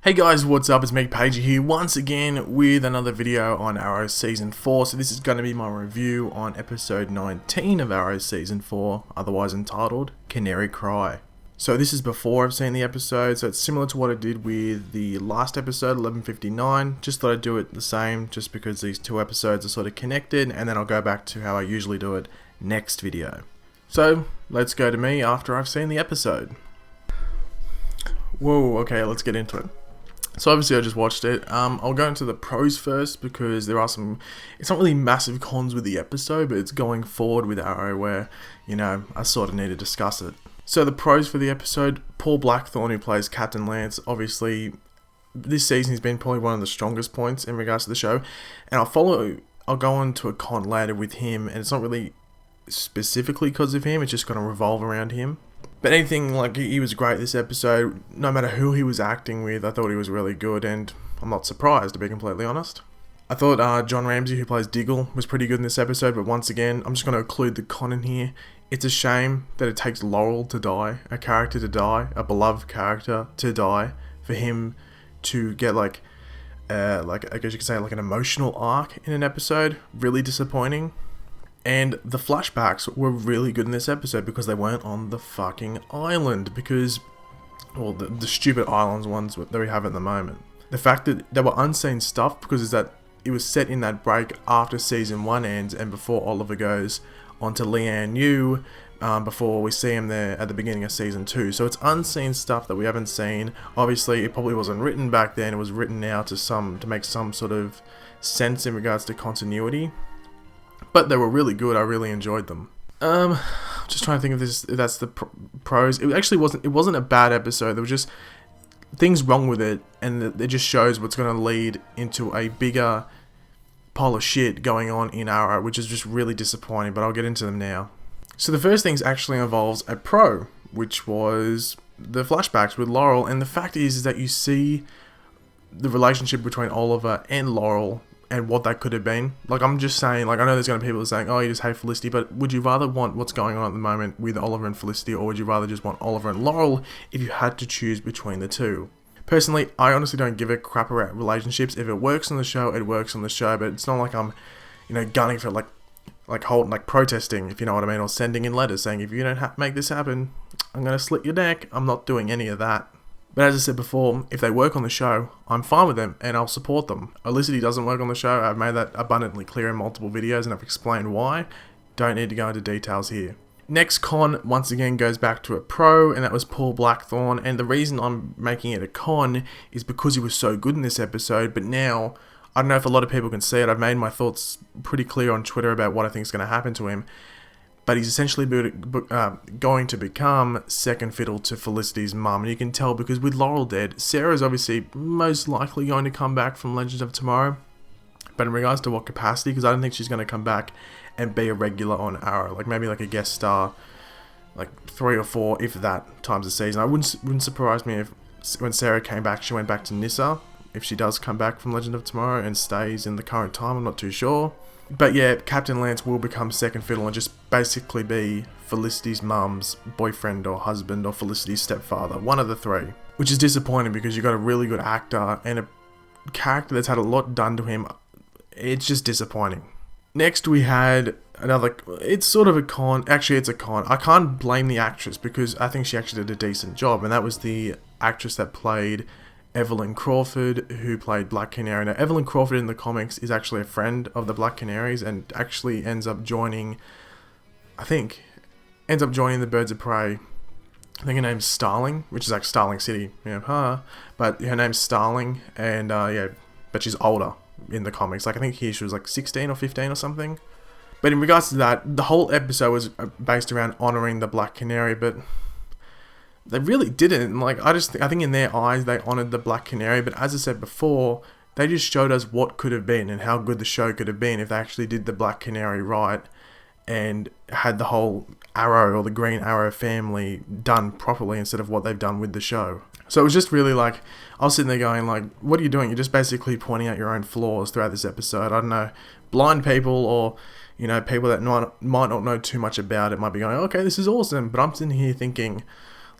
Hey guys, what's up? It's me, Pagey here, once again with another video on Arrow Season 4. So this is going to be my review on episode 19 of Arrow Season 4, otherwise entitled Canary Cry. So this is before I've seen the episode, so it's similar to what I did with the last episode, 11:59. Just thought I'd do it the same, just because these two episodes are sort of connected, and then I'll go back to how I usually do it next video. So, let's go to me after I've seen the episode. Whoa, okay, let's get into it. So obviously I just watched it. I'll go into the pros first because there are some, it's not really massive cons with the episode, but it's going forward with Arrow where, I sort of need to discuss it. So the pros for the episode, Paul Blackthorne, who plays Captain Lance, obviously this season he's been probably one of the strongest points in regards to the show. And I'll go on to a con later with him, and it's not really specifically because of him, it's just going to revolve around him. But anything, like, he was great this episode. No matter who he was acting with, I thought he was really good, and I'm not surprised, to be completely honest. I thought John Ramsey, who plays Diggle, was pretty good in this episode, but once again, I'm just going to include the con in here. It's a shame that it takes Laurel to die, a character to die, a beloved character to die, for him to get, I guess you could say, like an emotional arc in an episode. Really disappointing. And the flashbacks were really good in this episode because they weren't on the fucking island. Because, well, the stupid islands ones that we have at the moment. The fact that they were unseen stuff because it was set in that break after season 1 ends and before Oliver goes on to Leanne Yu, before we see him there at the beginning of season 2. So it's unseen stuff that we haven't seen. Obviously, it probably wasn't written back then. It was written now to make some sort of sense in regards to continuity. But they were really good. I really enjoyed them. Just trying to think if that's the pros. It actually wasn't a bad episode. There were just things wrong with it, and it just shows what's going to lead into a bigger pile of shit going on in Arrow, which is just really disappointing. But I'll get into them now. So the first thing actually involves a pro, which was the flashbacks with Laurel, and the fact is that you see the relationship between Oliver and Laurel. And what that could have been. Like, I'm just saying, I know there's going to be people saying, oh, you just hate Felicity, but would you rather want what's going on at the moment with Oliver and Felicity, or would you rather just want Oliver and Laurel if you had to choose between the two? Personally, I honestly don't give a crap about relationships. If it works on the show, it works on the show, but it's not like I'm, gunning for protesting, if you know what I mean, or sending in letters saying, if you don't make this happen, I'm going to slit your neck. I'm not doing any of that. But as I said before, if they work on the show, I'm fine with them and I'll support them. Felicity doesn't work on the show. I've made that abundantly clear in multiple videos and I've explained why. Don't need to go into details here. Next con, once again, goes back to a pro, and that was Paul Blackthorne. And the reason I'm making it a con is because he was so good in this episode. But now, I don't know if a lot of people can see it. I've made my thoughts pretty clear on Twitter about what I think is going to happen to him. But he's essentially going to become second fiddle to Felicity's mum. And you can tell because with Laurel dead, Sarah's obviously most likely going to come back from Legends of Tomorrow. But in regards to what capacity, because I don't think she's going to come back and be a regular on Arrow. Maybe a guest star, 3 or 4, if that, times a season. I wouldn't surprise me if when Sarah came back, she went back to Nyssa. If she does come back from Legend of Tomorrow and stays in the current time, I'm not too sure. But yeah, Captain Lance will become second fiddle and just basically be Felicity's mum's boyfriend or husband or Felicity's stepfather. One of the three. Which is disappointing because you've got a really good actor and a character that's had a lot done to him. It's just disappointing. Next we had another, it's sort of a con, actually it's a con. I can't blame the actress because I think she actually did a decent job, and that was the actress that played Evelyn Crawford, who played Black Canary. Now, Evelyn Crawford in the comics is actually a friend of the Black Canaries and actually ends up joining the Birds of Prey. I think her name's Starling, which is like Starling City, but her name's Starling, and but she's older in the comics. I think here she was 16 or 15 or something. But in regards to that, the whole episode was based around honouring the Black Canary, but they really didn't. I think in their eyes they honoured the Black Canary, but as I said before, they just showed us what could have been and how good the show could have been if they actually did the Black Canary right and had the whole Arrow or the Green Arrow family done properly instead of what they've done with the show. So it was just really I was sitting there going what are you doing? You're just basically pointing out your own flaws throughout this episode. I don't know, blind people or people that might not know too much about it might be going, okay, this is awesome, but I'm sitting here thinking,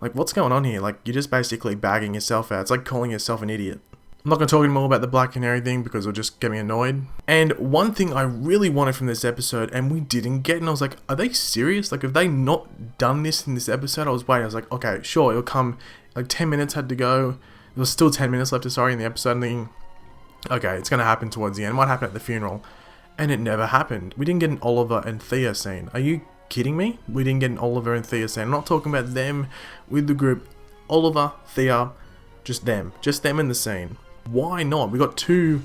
Like, what's going on here? Like, you're just basically bagging yourself out. It's like calling yourself an idiot. I'm not going to talk anymore about the Black Canary thing because it'll just get me annoyed. And one thing I really wanted from this episode, and we didn't get, and I was like, are they serious? Like, have they not done this in this episode? I was waiting. I was like, okay, sure, it'll come. Like, 10 minutes had to go. There was still 10 minutes left, in the episode. And thinking, okay, it's going to happen towards the end. It might happen at the funeral. And it never happened. We didn't get an Oliver and Thea scene. Are you kidding me? We didn't get an Oliver and Thea scene. I'm not talking about them with the group. Oliver, Thea, just them in the scene. Why not? We got 2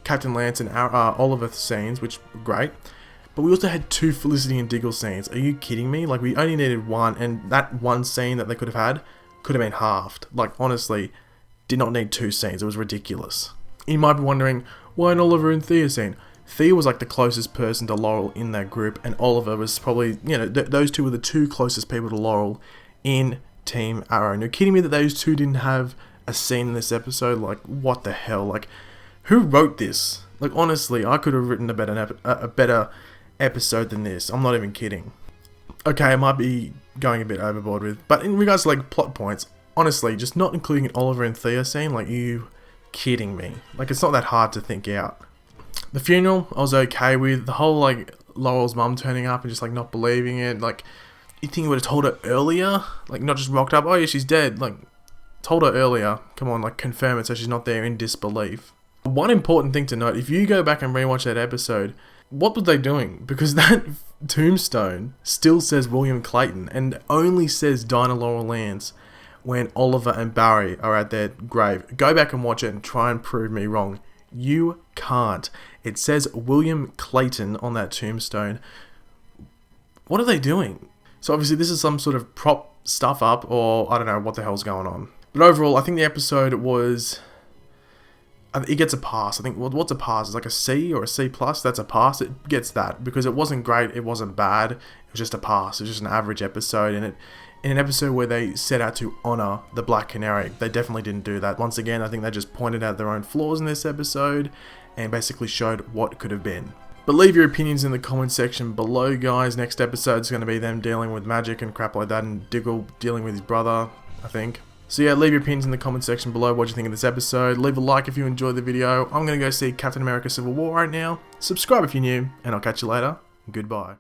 Captain Lance and Oliver scenes, which were great. But we also had 2 Felicity and Diggle scenes. Are you kidding me? Like, we only needed 1, and that 1 scene that they could have been halved. Like, honestly, did not need 2 scenes. It was ridiculous. You might be wondering, why an Oliver and Thea scene? Thea was like the closest person to Laurel in that group, and Oliver was probably, those 2 were the 2 closest people to Laurel in Team Arrow. And you're kidding me that those 2 didn't have a scene in this episode? Like, what the hell? Like, who wrote this? Like, honestly, I could have written a better episode than this. I'm not even kidding. Okay, I might be going a bit overboard with, but in regards to like plot points, honestly, just not including an Oliver and Thea scene, like, you kidding me? Like, it's not that hard to think out. The funeral, I was okay with. The whole, like, Laurel's mum turning up and just, like, not believing it. Like, you think you would have told her earlier? Like, not just rocked up, oh yeah, she's dead. Like, told her earlier. Come on, like, confirm it so she's not there in disbelief. One important thing to note, if you go back and rewatch that episode, what were they doing? Because that tombstone still says William Clayton and only says Dinah Laurel Lance when Oliver and Barry are at their grave. Go back and watch it and try and prove me wrong. You can't. It says William Clayton on that tombstone. What are they doing? So obviously this is some sort of prop stuff up, or I don't know what the hell's going on. But overall, I think the episode was... it gets a pass. I think, well, what's a pass? It's like a C or a C+. That's a pass. It gets that because it wasn't great. It wasn't bad. It was just a pass. It was just an average episode. And in an episode where they set out to honor the Black Canary, they definitely didn't do that. Once again, I think they just pointed out their own flaws in this episode and basically showed what could have been. But leave your opinions in the comment section below, guys. Next episode is going to be them dealing with magic and crap like that, and Diggle dealing with his brother, I think. So yeah, leave your opinions in the comment section below what you think of this episode. Leave a like if you enjoyed the video. I'm going to go see Captain America Civil War right now. Subscribe if you're new, and I'll catch you later. Goodbye.